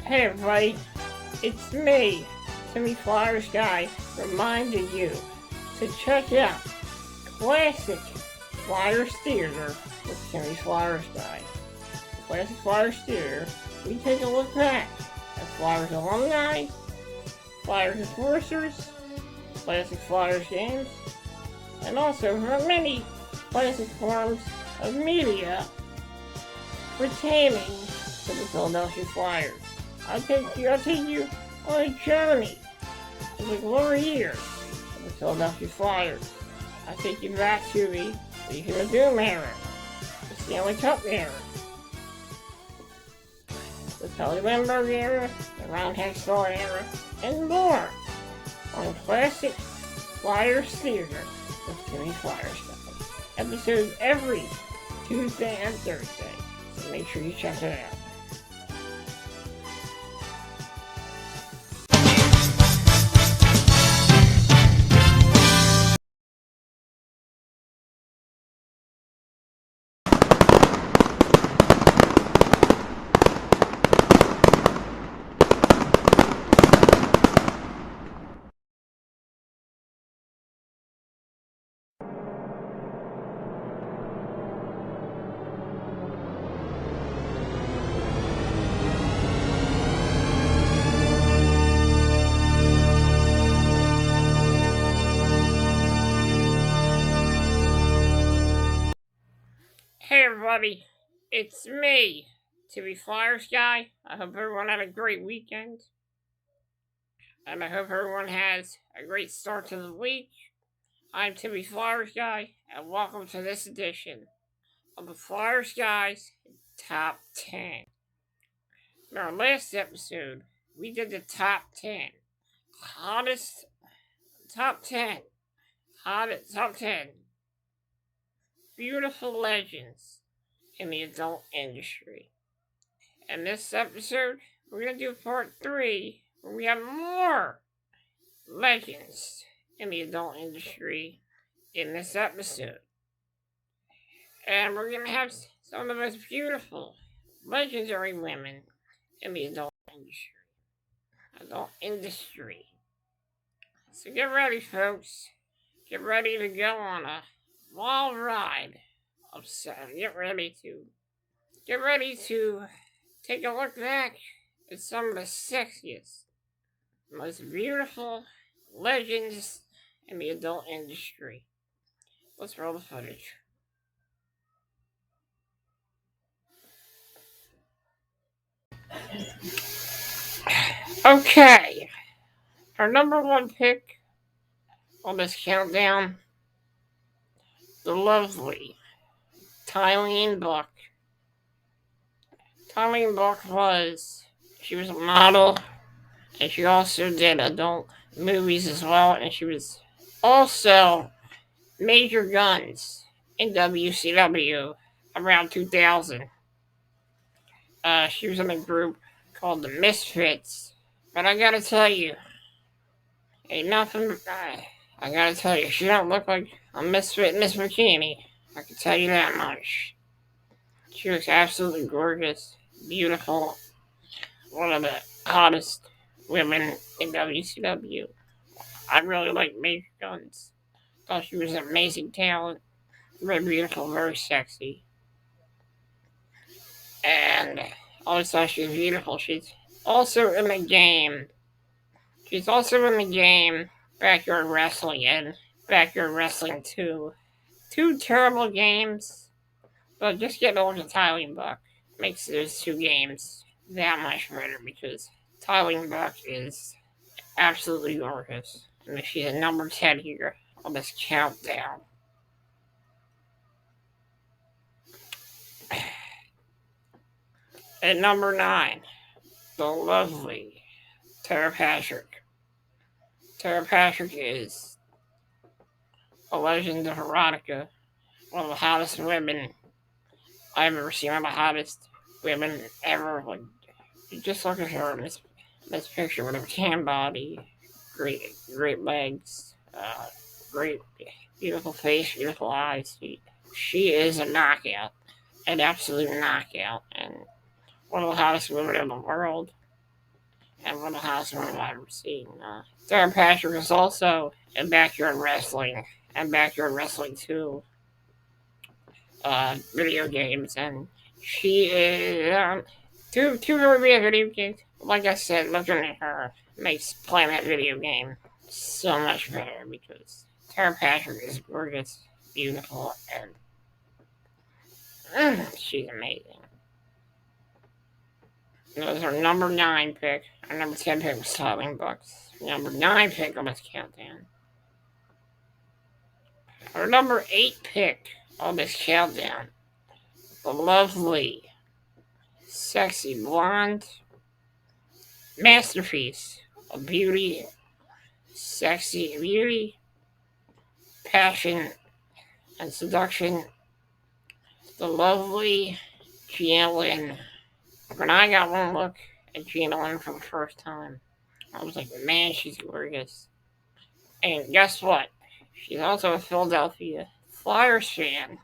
Hey everybody, it's me, Timmy Flyersguys, reminding you to check out Classic Flyers Theater with Timmy Flyersguys. Classic Flyers Theater, we take a look back at Flyers alumni, Flyers enforcers, classic Flyers games, and also for many classic forms of media pertaining to the Philadelphia Flyers. I'll take you on a journey of the glory years of the Philadelphia Flyers. I'll take you back to the Doom era, the Stanley Cup era, the Tylene Buck era, the Round Hexball era, and more on Classic Flyers Theater with Timmy Flyersguys. Episodes every Tuesday and Thursday, so make sure you check it out. Hey everybody, it's me, Timmy Flyersguys. I hope everyone had a great weekend. And I hope everyone has a great start to the week. I'm Timmy Flyersguys, and welcome to this edition of the Flyersguys Top 10. In our last episode, we did the top 10 top 10 beautiful legends in the adult industry. In this episode, we're going to do part 3, where we have more legends in the adult industry in this episode. And we're going to have some of the most beautiful, legendary women in the adult industry. So get ready, folks. Get ready to go on a wild ride of sound. Get ready to take a look back at some of the sexiest, most beautiful legends in the adult industry. Let's roll the footage. Okay, our number 1 pick on this countdown, the lovely Tylene Buck. Tylene Buck she was a model, and she also did adult movies as well, and she was also Major Guns in WCW around 2000. She was in a group called the Misfits, but I gotta tell you, ain't nothing, I gotta tell you, she don't look like a misfit Miss Bikini. I can tell you that much. She looks absolutely gorgeous, beautiful, one of the hottest women in WCW. I really like Major Guns. Thought she was an amazing talent, very beautiful, very sexy. And I always thought she was beautiful. She's also in the game. Backyard Wrestling and Backyard Wrestling 2. 2 terrible games, but just getting over to Tylene Buck makes those 2 games that much better, because Tylene Buck is absolutely gorgeous. And she's at number 10 here on this countdown. At number 9, the lovely Tera Patrick. Tera Patrick is a legend of erotica, one of the hottest women I've ever seen, one of the hottest women ever. Like, just look at her in this picture with her tan body, great legs, great, beautiful face, beautiful eyes. She is a knockout, an absolute knockout, and one of the hottest women in the world. and one of the hottest women I've ever seen. Tera Patrick is also in Backyard Wrestling and Backyard Wrestling 2 video games, and she is to really be a video game. Like I said, looking at her makes playing that video game so much better because Tera Patrick is gorgeous, beautiful, and she's amazing. That was our number 9 pick. Our number 10 pick was Tylene Buck. Number 9 pick on this countdown. Our number 8 pick on this countdown. The lovely, sexy blonde masterpiece of beauty, sexy beauty, passion, and seduction. The lovely Gina Lynn. When I got one look at Gina Lynn for the first time, I was like, man, she's gorgeous. And guess what? She's also a Philadelphia Flyers fan,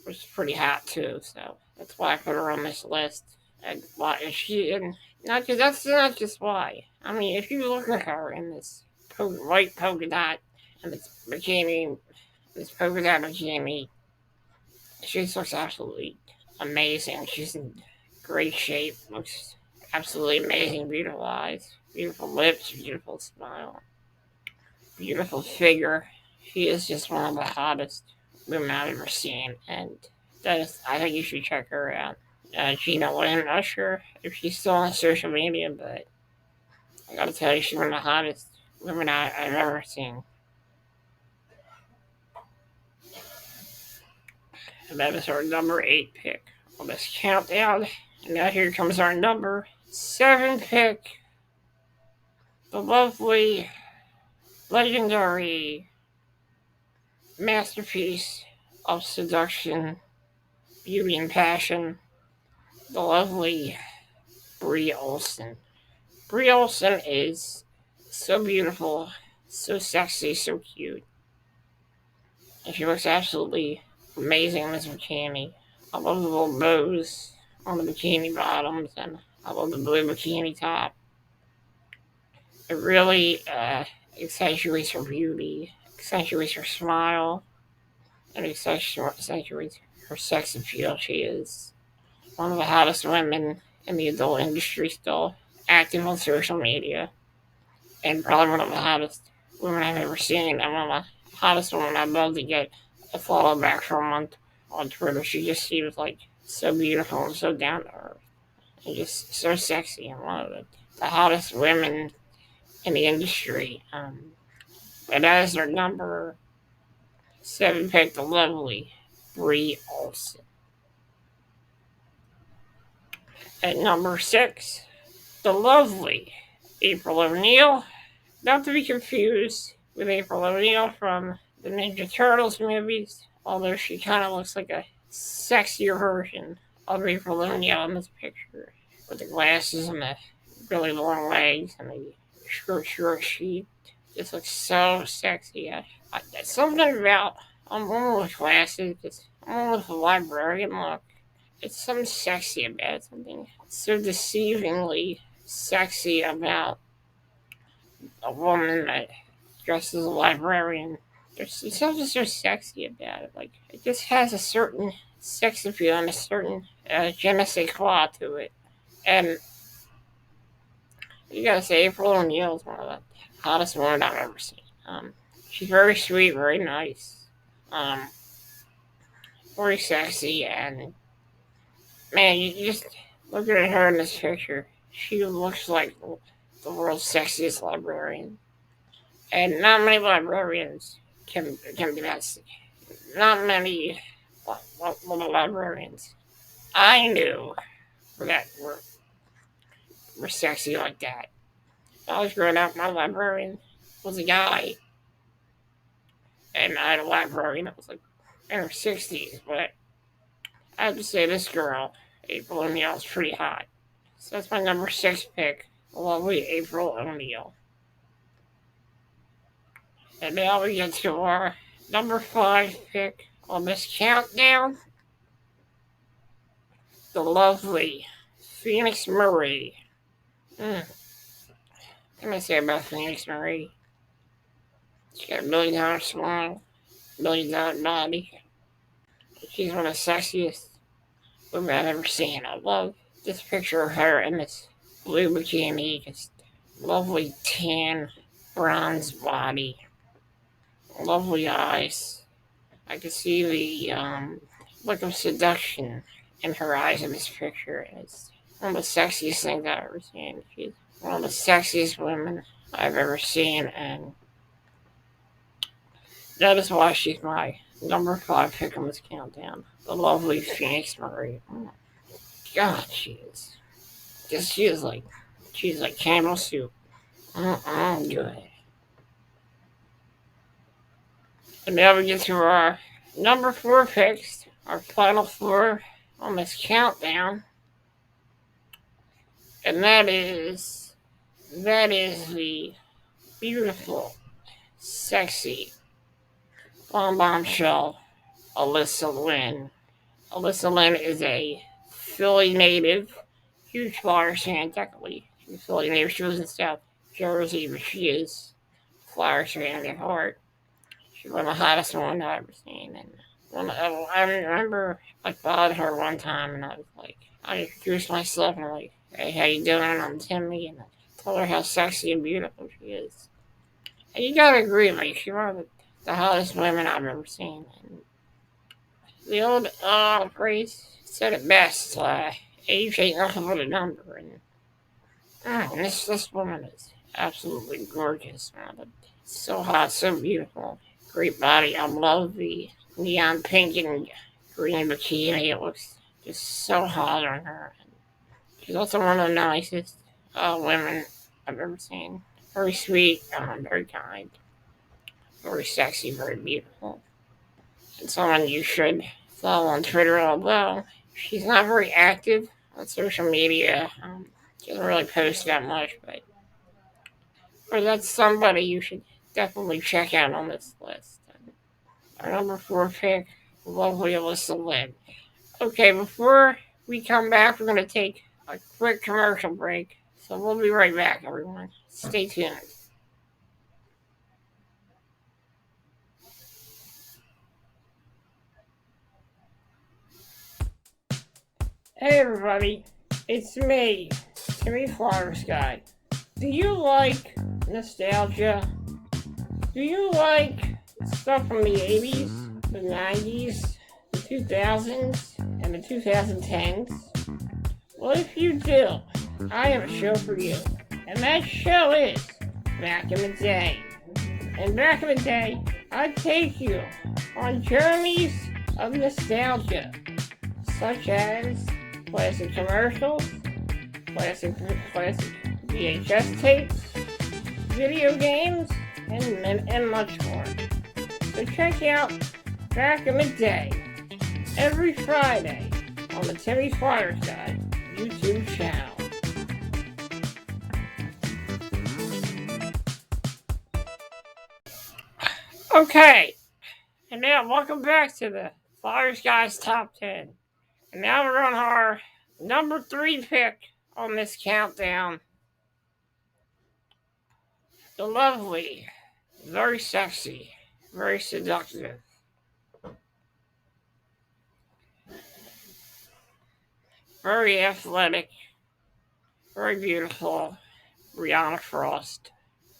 which is pretty hot too, so that's why I put her on this list. And that's not just why. I mean, if you look at her in this white polka dot and this bikini, this polka dot bikini, she looks absolutely amazing. She's in great shape, looks absolutely amazing, beautiful eyes, beautiful lips, beautiful smile, beautiful figure. She is just one of the hottest women I've ever seen, and I think you should check her out. Gina Lynn, I'm not sure if she's still on social media, but I gotta tell you, she's one of the hottest women I've ever seen. And that is our number 8 pick on this countdown. And now here comes our number 7 pick. The lovely, legendary masterpiece of seduction, beauty, and passion. The lovely Bree Olson. Bree Olson is so beautiful, so sexy, so cute. And she looks absolutely amazing in this bikini. I love the little bows on the bikini bottoms, and I love the blue bikini top. It really accentuates her beauty, accentuates her smile, and accentuates her sex appeal. She is one of the hottest women in the adult industry still, active on social media, and probably one of the hottest women I've ever seen, and one of the hottest women I'd love to get a follow back for a month on Twitter. She just seems like so beautiful and so down to earth, and just so sexy, and one of the hottest women in the industry. And that is our number 7 pick, the lovely Bree Olson. At number 6, the lovely April Oneil. Not to be confused with April Oneil from the Ninja Turtles movies, although she kind of looks like a sexier version of April Oneil in this picture, with the glasses and the really long legs and the short sheet. Just looks so sexy. Something about I'm one with glasses, I'm one with a librarian look. It's something sexy about it, something so deceivingly sexy about a woman that dresses as a librarian. There's something so sexy about it. Like, it just has a certain sex appeal and a certain je ne sais quoi to it. And you gotta say, April Oneil is one of the hottest women I've ever seen. She's very sweet, very nice, very sexy, and man, you just look at her in this picture. She looks like the world's sexiest librarian, and not many librarians can be that sexy. Not many little librarians I knew were sexy like that. When I was growing up, my librarian was a guy, and I had a librarian that was like in her 60s, but I have to say this girl, April Oneil, is pretty hot. So that's my number 6 pick, the lovely April Oneil. And now we get to our number 5 pick on this countdown, the lovely Phoenix Marie. I'm gonna say about Phoenix Marie. She's got $1 million smile, $1 million body. She's one of the sexiest women I've ever seen. I love this picture of her in this blue bikini, just lovely tan, bronze body, lovely eyes. I can see the look of seduction in her eyes in this picture. And it's one of the sexiest things I've ever seen. She's one of the sexiest women I've ever seen, and that is why she's my number 5 pick on this countdown. The lovely Phoenix Marie. Oh, God, she is. She's like Campbell soup. Good. And now we get to our number 4 picks, our final 4 on this countdown. And that is the beautiful, sexy, bombshell, Alyssa Lynn. Alyssa Lynn is a Philly native, huge Flyers fan, technically. She's a Philly native. She lives in South Jersey, but she is a Flyers fan at heart. She's one of the hottest ones I've ever seen. And I remember I followed her one time, and I was like, I introduced myself, and I'm like, hey, how you doing? I'm Timmy, and I told her how sexy and beautiful she is. And you gotta agree, like, she's one of the hottest women I've ever seen. And the old phrase said it best, age ain't nothing but a number. And this woman is absolutely gorgeous, man. So hot, so beautiful. Great body. I love the neon pink and green bikini. It looks just so hot on her. She's also one of the nicest women I've ever seen. Very sweet, very kind, very sexy, very beautiful. And someone you should follow on Twitter, although she's not very active on social media. She doesn't really post that much, but that's somebody you should definitely check out on this list. Our number 4 pick, lovely Alyssa Lynn. Okay, before we come back, we're going to take a quick commercial break. So we'll be right back, everyone. Stay tuned. Hey everybody, it's me, Timmy Flyersguys. Do you like nostalgia? Do you like stuff from the 80s, the 90s, the 2000s, and the 2010s? Well, if you do, I have a show for you. And that show is Back in the Day. And back in the day, I take you on journeys of nostalgia, such as classic commercials, classic VHS tapes, video games, and much more. So check out Back in the Day every Friday on the Timmy Flyersguys YouTube channel. Okay, and now welcome back to the Flyersguys Top 10. And now we're on our number 3 pick on this countdown. The lovely, very sexy, very seductive, very athletic, very beautiful Brianna Frost.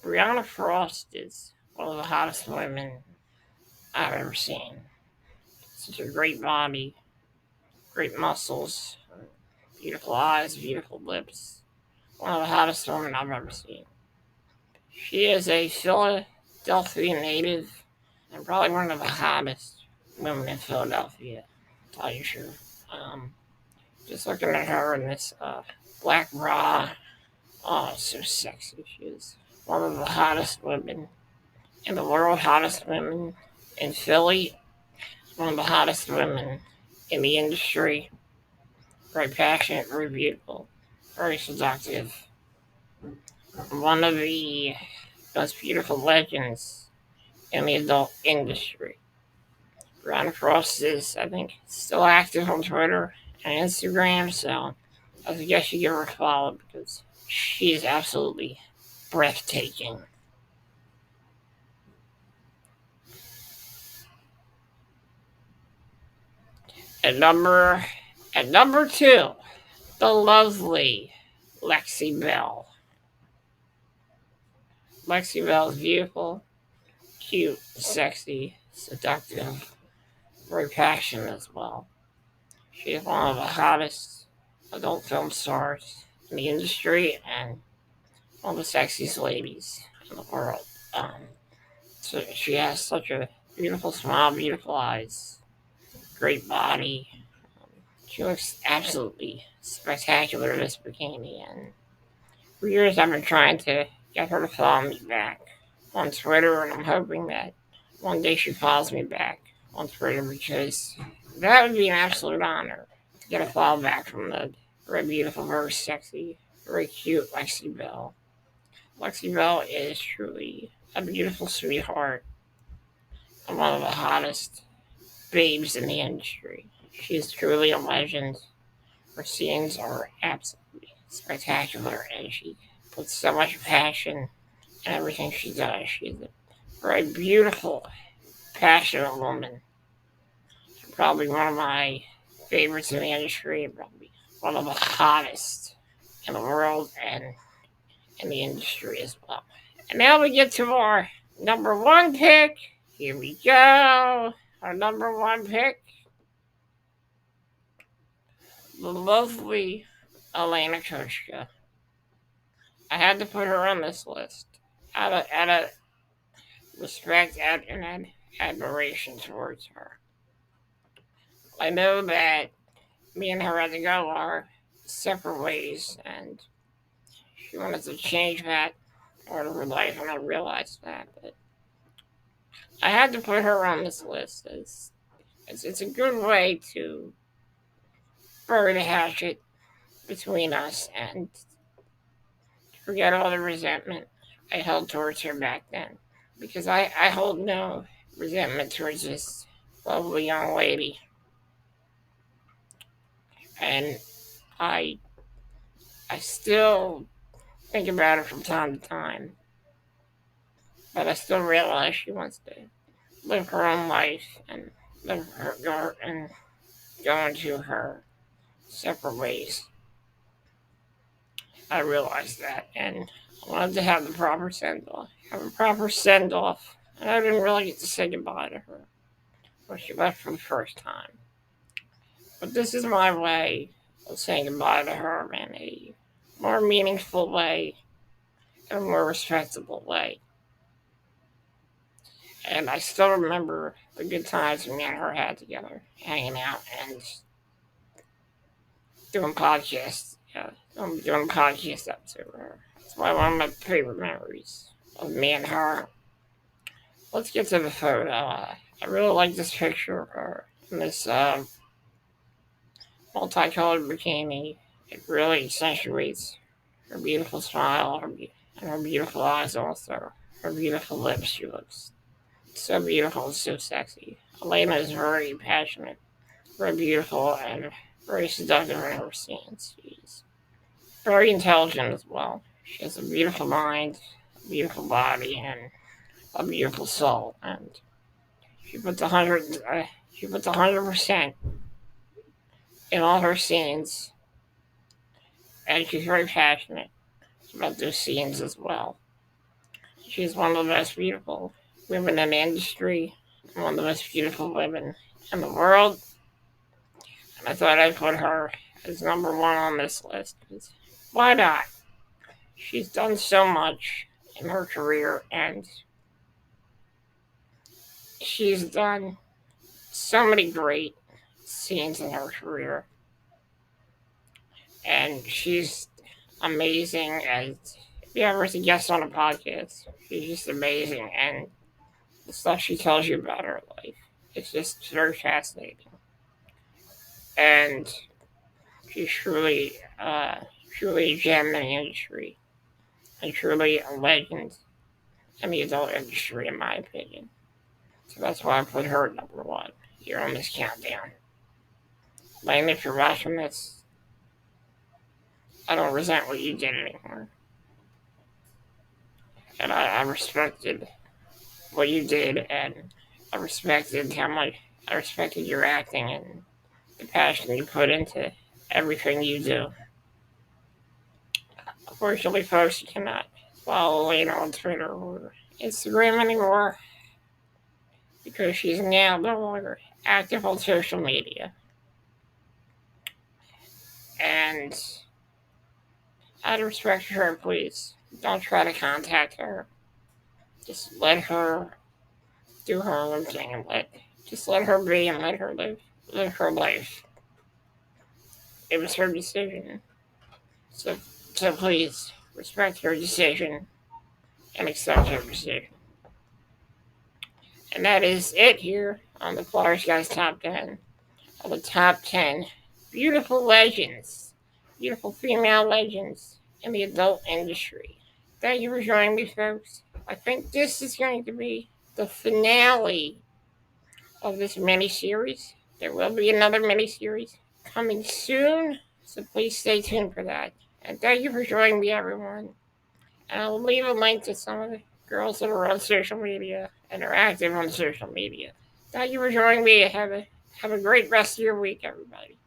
Brianna Frost is one of the hottest women I've ever seen. Such a great body, great muscles, beautiful eyes, beautiful lips. One of the hottest women I've ever seen. She is a Philadelphia native and probably one of the hottest women in Philadelphia, to tell you the truth. Just looking at her in this black bra, oh, so sexy. She is one of the hottest women in the world, hottest women in Philly, one of the hottest women in the industry. Very passionate, very beautiful, very seductive. One of the most beautiful legends in the adult industry. Brianna Frost is, I think, still active on Twitter and Instagram, so I suggest you give her a follow because she is absolutely breathtaking. At number 2, the lovely Lexi Belle. Lexi Belle is beautiful, cute, sexy, seductive, very passionate as well. She is one of the hottest adult film stars in the industry and one of the sexiest ladies in the world. So she has such a beautiful smile, beautiful eyes, great body. She looks absolutely spectacular in this bikini, and for years I've been trying to get her to follow me back on Twitter, and I'm hoping that one day she follows me back on Twitter, because that would be an absolute honor to get a follow back from the very beautiful, very sexy, very cute Lexi Belle. Lexi Belle is truly a beautiful sweetheart and one of the hottest babes in the industry. She is truly a legend. Her scenes are absolutely spectacular, and she puts so much passion in everything she does. She's a very beautiful, passionate woman. Probably one of my favorites in the industry, probably one of the hottest in the world and in the industry as well. And now we get to our number 1 pick. Here we go. Our number 1 pick, the lovely AlyssaLynnxxx. I had to put her on this list out of respect and admiration towards her. I know that me and her had to go our separate ways, and she wanted to change that part of her life, and I realized that. But I had to put her on this list. It's a good way to bury the hatchet between us and forget all the resentment I held towards her back then. Because I hold no resentment towards this lovely young lady. And I still think about her from time to time. But I still realize she wants to live her own life and go into her separate ways. I realized that, and I wanted to have the proper send-off. And I didn't really get to say goodbye to her when she left for the first time. But this is my way of saying goodbye to her in a more meaningful way, in a more respectable way. And I still remember the good times me and her had together, hanging out and doing podcasts. Doing podcasts up to her. It's one of my favorite memories of me and her. Let's get to the photo. I really like this picture of her in this multicolored bikini. It really accentuates her beautiful smile and her beautiful eyes also. Her beautiful lips. She looks so beautiful and so sexy. Elena is very passionate, very beautiful, and very seductive in her scenes. She's very intelligent as well. She has a beautiful mind, a beautiful body, and a beautiful soul. And she puts 100% in all her scenes, and she's very passionate about those scenes as well. She's one of the most beautiful women in the industry, and one of the most beautiful women in the world. And I thought I'd put her as number 1 on this list. Why not? She's done so much in her career, and she's done so many great scenes in her career. And she's amazing as, if you ever see guest on a podcast, she's just amazing. And the stuff she tells you about her life, it's just very fascinating. And she's truly a gem in the industry, and truly a legend in the adult industry, in my opinion. So that's why I put her at number 1 here on this countdown. Lane, if you're watching this, I don't resent what you did anymore. And I respected what you did, and I respected your acting and the passion you put into everything you do. Unfortunately, folks, you cannot follow Lena on Twitter or Instagram anymore because she's now no longer active on social media. And out of respect for her, please don't try to contact her. Just let her do her own thing and just let her be and let her live her life. It was her decision. So please respect her decision and accept her decision. And that is it here on the Flyersguys Top 10. Of the top 10 beautiful legends, beautiful female legends in the adult industry. Thank you for joining me, folks. I think this is going to be the finale of this mini-series. There will be another mini-series coming soon, so please stay tuned for that. And thank you for joining me, everyone. And I'll leave a link to some of the girls that are on social media and are active on social media. Thank you for joining me. Have a great rest of your week, everybody.